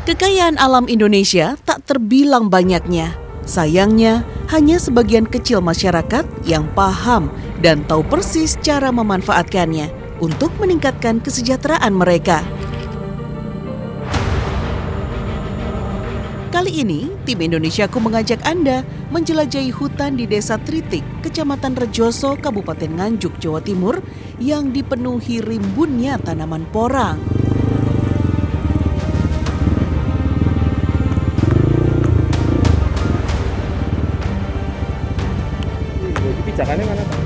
Kekayaan alam Indonesia tak terbilang banyaknya. Sayangnya, hanya sebagian kecil masyarakat yang paham dan tahu persis cara memanfaatkannya untuk meningkatkan kesejahteraan mereka. Kali ini, tim Indonesiaku mengajak Anda menjelajahi hutan di Desa Tritik, Kecamatan Rejoso, Kabupaten Nganjuk, Jawa Timur, yang dipenuhi rimbunnya tanaman porang. Pijakannya mana, Pak?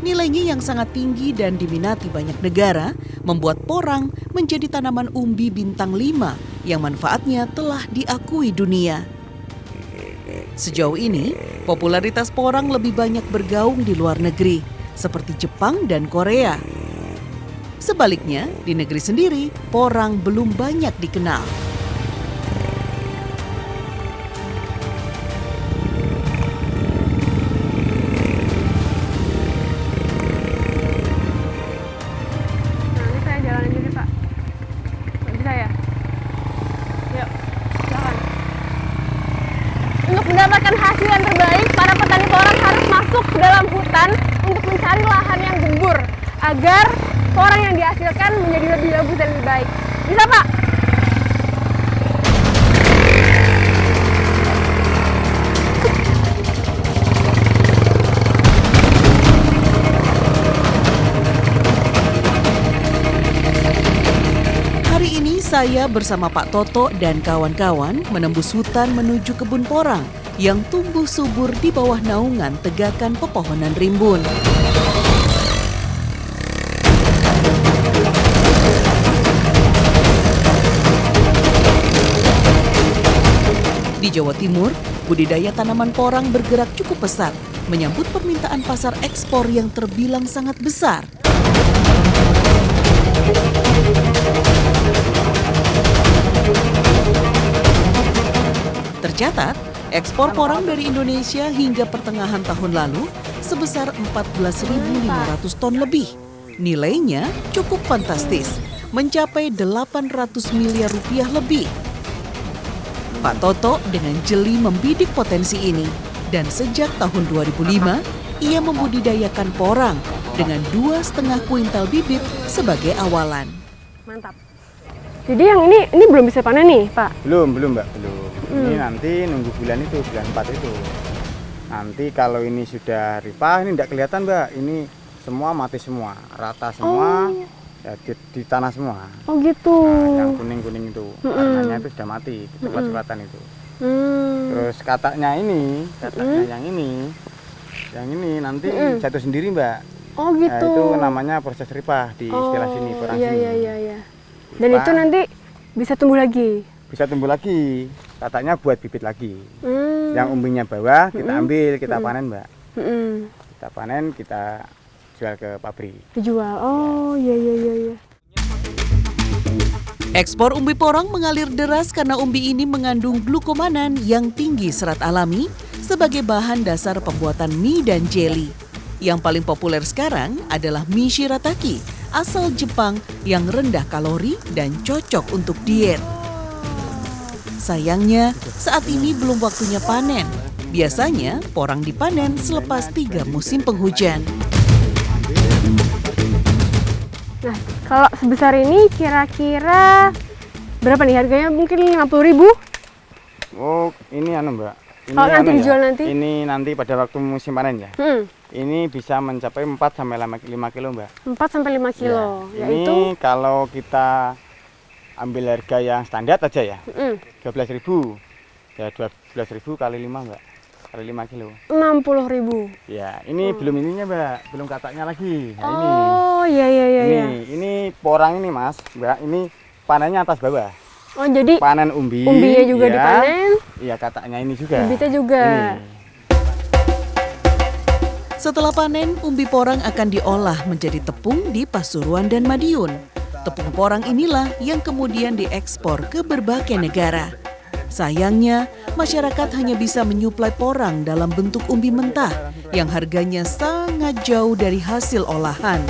Nilainya yang sangat tinggi dan diminati banyak negara membuat porang menjadi tanaman umbi bintang 5 yang manfaatnya telah diakui dunia. Sejauh ini, popularitas porang lebih banyak bergaung di luar negeri, seperti Jepang dan Korea. Sebaliknya, di negeri sendiri, porang belum banyak dikenal. Nanti saya jalanin dulu, Pak. Nggak bisa ya? Yuk, jalan. Untuk mendapatkan hasil yang terbaik, para petani porang harus masuk ke dalam hutan untuk mencari lahan yang gembur agar porang yang dihasilkan menjadi lebih bagus dan lebih baik. Bisa, Pak? Hari ini saya bersama Pak Toto dan kawan-kawan menembus hutan menuju kebun porang yang tumbuh subur di bawah naungan tegakan pepohonan rimbun. Di Jawa Timur, budidaya tanaman porang bergerak cukup pesat, menyambut permintaan pasar ekspor yang terbilang sangat besar. Tercatat, ekspor porang dari Indonesia hingga pertengahan tahun lalu sebesar 14.500 ton lebih. Nilainya cukup fantastis, mencapai 800 miliar rupiah lebih. Pak Toto dengan jeli membidik potensi ini dan sejak tahun 2005 ia membudidayakan porang dengan 2,5 kuintal bibit sebagai awalan. Mantap. Jadi yang ini belum bisa panen nih, Pak? Belum, Mbak, belum. Ini nanti nunggu bulan 4 itu. Nanti kalau ini sudah ripah, ini tidak kelihatan, Mbak. Ini semua mati semua, rata semua. Ya, di tanah semua. Oh gitu. Nah, yang kuning-kuning itu, warnanya itu sudah mati, coklat-coklatan itu. Terus kataknya yang ini nanti jatuh sendiri, Mbak. Oh gitu. Nah, itu namanya proses ripah di istilah sini, porang sini. Iya. Dan itu nanti bisa tumbuh lagi? Bisa tumbuh lagi, kataknya buat bibit lagi. Yang umbinya bawah kita ambil, kita panen, Mbak. Kita panen, kita jual ke pabrik. Dijual. Oh, iya. Ekspor umbi porang mengalir deras karena umbi ini mengandung glukomanan yang tinggi serat alami sebagai bahan dasar pembuatan mie dan jelly. Yang paling populer sekarang adalah mie shirataki asal Jepang yang rendah kalori dan cocok untuk diet. Sayangnya, saat ini belum waktunya panen. Biasanya, porang dipanen selepas 3 musim penghujan. Nah, kalau sebesar ini kira-kira berapa nih harganya? Mungkin 50.000? Oh, ini Mbak. Ini Kalau nanti dijual nanti? Ini nanti pada waktu musim panen ya. Ini bisa mencapai 4 sampai 5 kilo, Mbak. 4 sampai 5 kilo. Ya, yaitu ini kalau kita ambil harga yang standar aja ya. 12.000. Ya 12.000 kali 5, Mbak. Kali 5 kilo. 60.000. Ya, ini belum ininya, Mbak. Belum kataknya lagi. Nah, ini. Oh, iya. Ini porang ini, Mas, Mbak. Ini panennya atas bawah. Oh, jadi panen umbinya juga dipanen. Iya, kataknya ini juga. Bibitnya juga. Ini. Setelah panen, umbi porang akan diolah menjadi tepung di Pasuruan dan Madiun. Tepung porang inilah yang kemudian diekspor ke berbagai negara. Sayangnya, masyarakat hanya bisa menyuplai porang dalam bentuk umbi mentah yang harganya sangat jauh dari hasil olahan.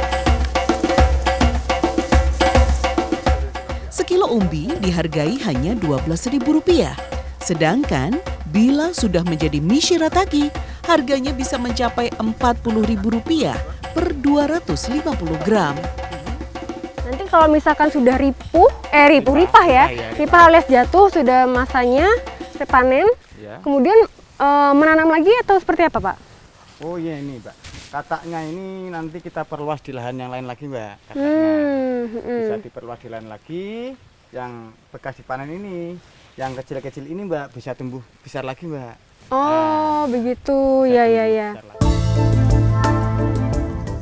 Sekilo umbi dihargai hanya Rp12.000. Sedangkan bila sudah menjadi mie shirataki, harganya bisa mencapai Rp40.000 per 250 gram. Nanti kalau misalkan sudah ripah ya, ripah alias jatuh, sudah masanya panen, Ya. kemudian menanam lagi atau seperti apa Pak? Oh iya ini Mbak, kataknya ini nanti kita perluas di lahan yang lain lagi Mbak. Kataknya bisa diperluas di lahan lagi, yang bekas dipanen ini, yang kecil-kecil ini Mbak bisa tumbuh besar lagi Mbak. Oh begitu, ya. Besar lagi.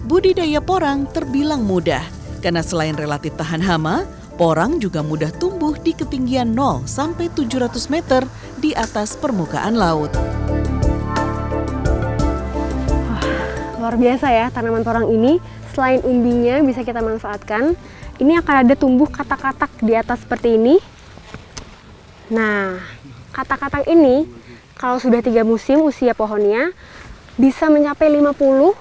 Budidaya porang terbilang mudah karena selain relatif tahan hama, porang juga mudah tumbuh di ketinggian 0 sampai 700 meter di atas permukaan laut. Luar biasa ya tanaman porang ini. Selain umbinya bisa kita manfaatkan, ini akan ada tumbuh katak-katak di atas seperti ini. Nah, katak-katak ini kalau sudah 3 musim usia pohonnya bisa mencapai 50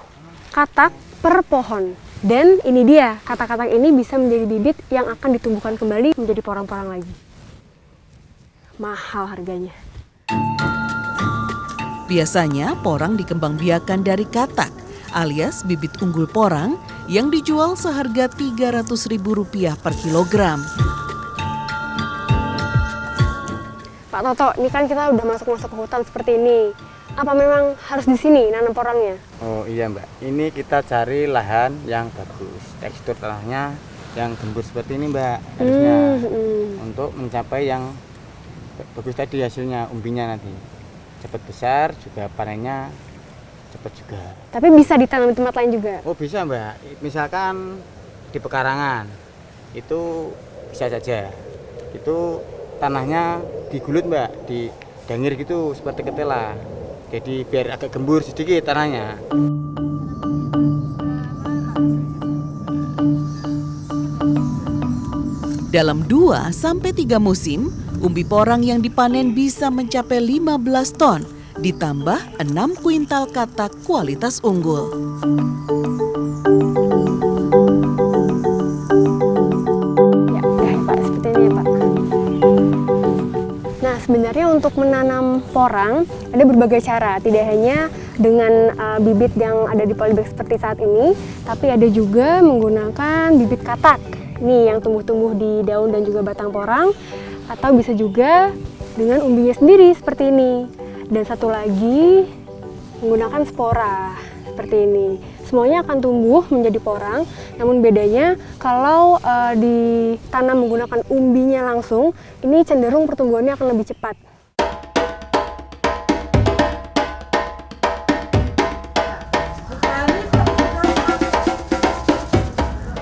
katak per pohon. Dan ini dia, katak-katak ini bisa menjadi bibit yang akan ditumbuhkan kembali menjadi porang-porang lagi. Mahal harganya. Biasanya porang dikembangbiakan dari katak alias bibit unggul porang yang dijual seharga Rp300.000 per kilogram. Pak Toto, ini kan kita udah masuk-masuk ke hutan seperti ini. Apa memang harus di sini nanam porangnya? Oh iya Mbak, ini kita cari lahan yang bagus, tekstur tanahnya yang gembur seperti ini Mbak harusnya untuk mencapai yang bagus tadi hasilnya umbinya nanti cepat besar juga panennya cepat juga. Tapi bisa ditanam di tempat lain juga? Oh bisa Mbak, misalkan di pekarangan itu bisa saja, itu tanahnya digulut Mbak, didangir gitu seperti ketela. Jadi biar agak gembur sedikit tanahnya. Dalam 2-3 musim, umbi porang yang dipanen bisa mencapai 15 ton, ditambah 6 kuintal katak kualitas unggul. Ya, Pak, seperti ini ya Pak. Nah, sebenarnya untuk menanam porang ada berbagai cara, tidak hanya dengan bibit yang ada di polybag seperti saat ini, tapi ada juga menggunakan bibit katak. Nih yang tumbuh-tumbuh di daun dan juga batang porang, atau bisa juga dengan umbinya sendiri seperti ini. Dan satu lagi menggunakan spora seperti ini. Semuanya akan tumbuh menjadi porang, namun bedanya kalau ditanam menggunakan umbinya langsung, ini cenderung pertumbuhannya akan lebih cepat.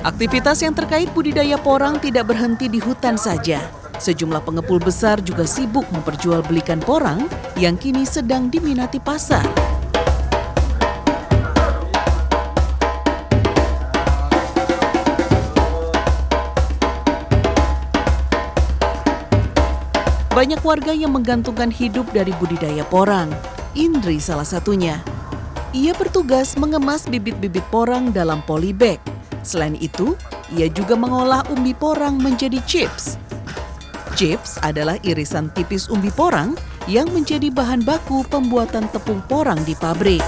Aktivitas yang terkait budidaya porang tidak berhenti di hutan saja. Sejumlah pengepul besar juga sibuk memperjualbelikan porang yang kini sedang diminati pasar. Banyak warga yang menggantungkan hidup dari budidaya porang. Indri salah satunya. Ia bertugas mengemas bibit-bibit porang dalam polybag. Selain itu, ia juga mengolah umbi porang menjadi chips. Chips adalah irisan tipis umbi porang yang menjadi bahan baku pembuatan tepung porang di pabrik.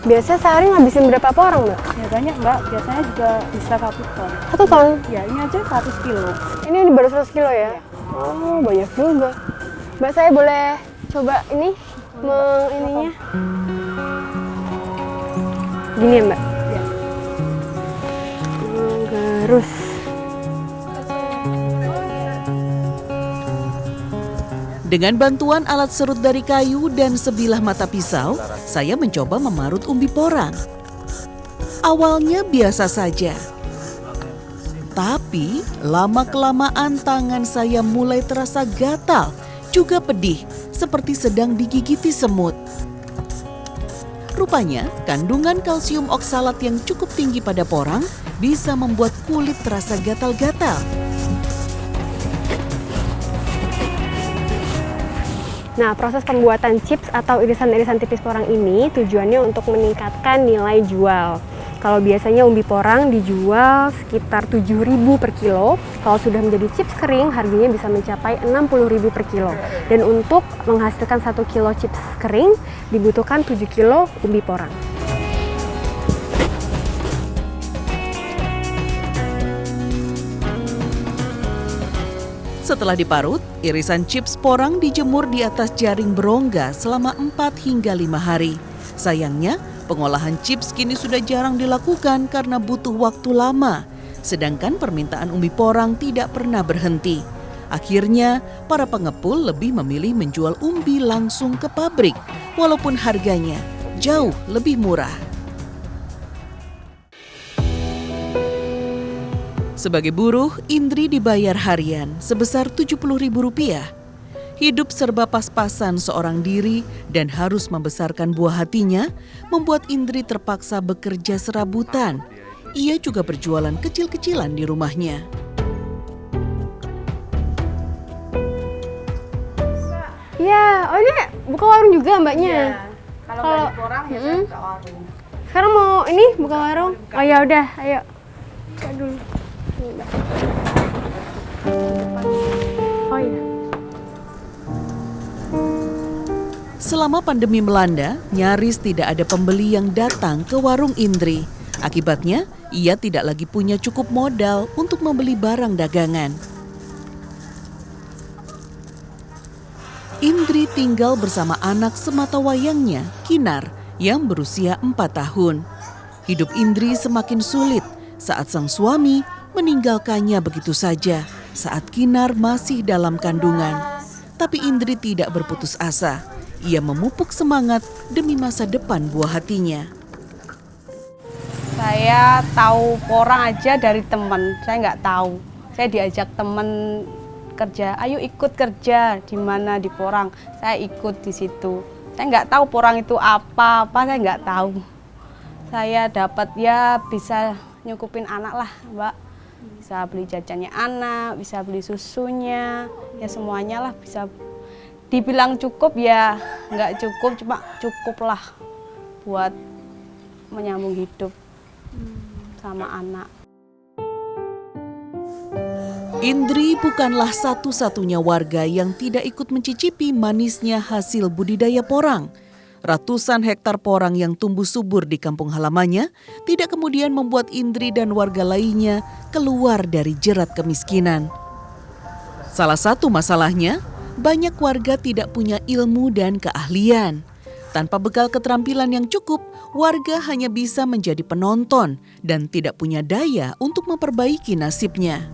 Biasa sehari ngabisin berapa porang, Mbak? Ya banyak Mbak, biasanya juga bisa 1 ton. 1 ton? Ya ini aja 100 kilo. Ini baru 100 kilo ya? Oh, banyak juga. Mbak, saya boleh coba ini? Ininya? Gini ya, Mbak? Ya. Garus. Dengan bantuan alat serut dari kayu dan sebilah mata pisau, saya mencoba memarut umbi porang. Awalnya biasa saja. Tapi lama-kelamaan tangan saya mulai terasa gatal, juga pedih, seperti sedang digigiti semut. Rupanya, kandungan kalsium oksalat yang cukup tinggi pada porang bisa membuat kulit terasa gatal-gatal. Nah, proses pembuatan chips atau irisan-irisan tipis porang ini tujuannya untuk meningkatkan nilai jual. Kalau biasanya umbi porang dijual sekitar 7.000 per kilo, kalau sudah menjadi chips kering harganya bisa mencapai 60.000 per kilo. Dan untuk menghasilkan 1 kilo chips kering dibutuhkan 7 kilo umbi porang. Setelah diparut, irisan chips porang dijemur di atas jaring berongga selama 4 hingga 5 hari. Sayangnya, pengolahan chips kini sudah jarang dilakukan karena butuh waktu lama. Sedangkan permintaan umbi porang tidak pernah berhenti. Akhirnya, para pengepul lebih memilih menjual umbi langsung ke pabrik, walaupun harganya jauh lebih murah. Sebagai buruh, Indri dibayar harian sebesar Rp70.000. Hidup serba pas-pasan seorang diri dan harus membesarkan buah hatinya membuat Indri terpaksa bekerja serabutan. Ia juga berjualan kecil-kecilan di rumahnya. Ya, oh ini buka warung juga mbaknya. Kalau Kalau- nggak di porang ya saya buka warung. Sekarang mau ini buka warung? Oh ya udah, ayo. Buka dulu. Ini, Mbak. Oh iya. Selama pandemi melanda, nyaris tidak ada pembeli yang datang ke warung Indri. Akibatnya, ia tidak lagi punya cukup modal untuk membeli barang dagangan. Indri tinggal bersama anak sematawayangnya, Kinar, yang berusia 4 tahun. Hidup Indri semakin sulit saat sang suami meninggalkannya begitu saja saat Kinar masih dalam kandungan. Tapi Indri tidak berputus asa. Ia memupuk semangat demi masa depan buah hatinya. Saya tahu porang aja dari teman, saya nggak tahu. Saya diajak teman kerja, ayo ikut kerja di mana di porang. Saya ikut di situ. Saya nggak tahu porang itu apa saya nggak tahu. Saya dapat ya bisa nyukupin anak lah, Mbak. Bisa beli jajannya anak, bisa beli susunya, ya semuanya lah bisa. Dibilang cukup ya nggak cukup, cuma cukup lah buat menyambung hidup sama anak. Indri bukanlah satu-satunya warga yang tidak ikut mencicipi manisnya hasil budidaya porang. Ratusan hektar porang yang tumbuh subur di kampung halamannya tidak kemudian membuat Indri dan warga lainnya keluar dari jerat kemiskinan. Salah satu masalahnya, banyak warga tidak punya ilmu dan keahlian. Tanpa bekal keterampilan yang cukup, warga hanya bisa menjadi penonton dan tidak punya daya untuk memperbaiki nasibnya.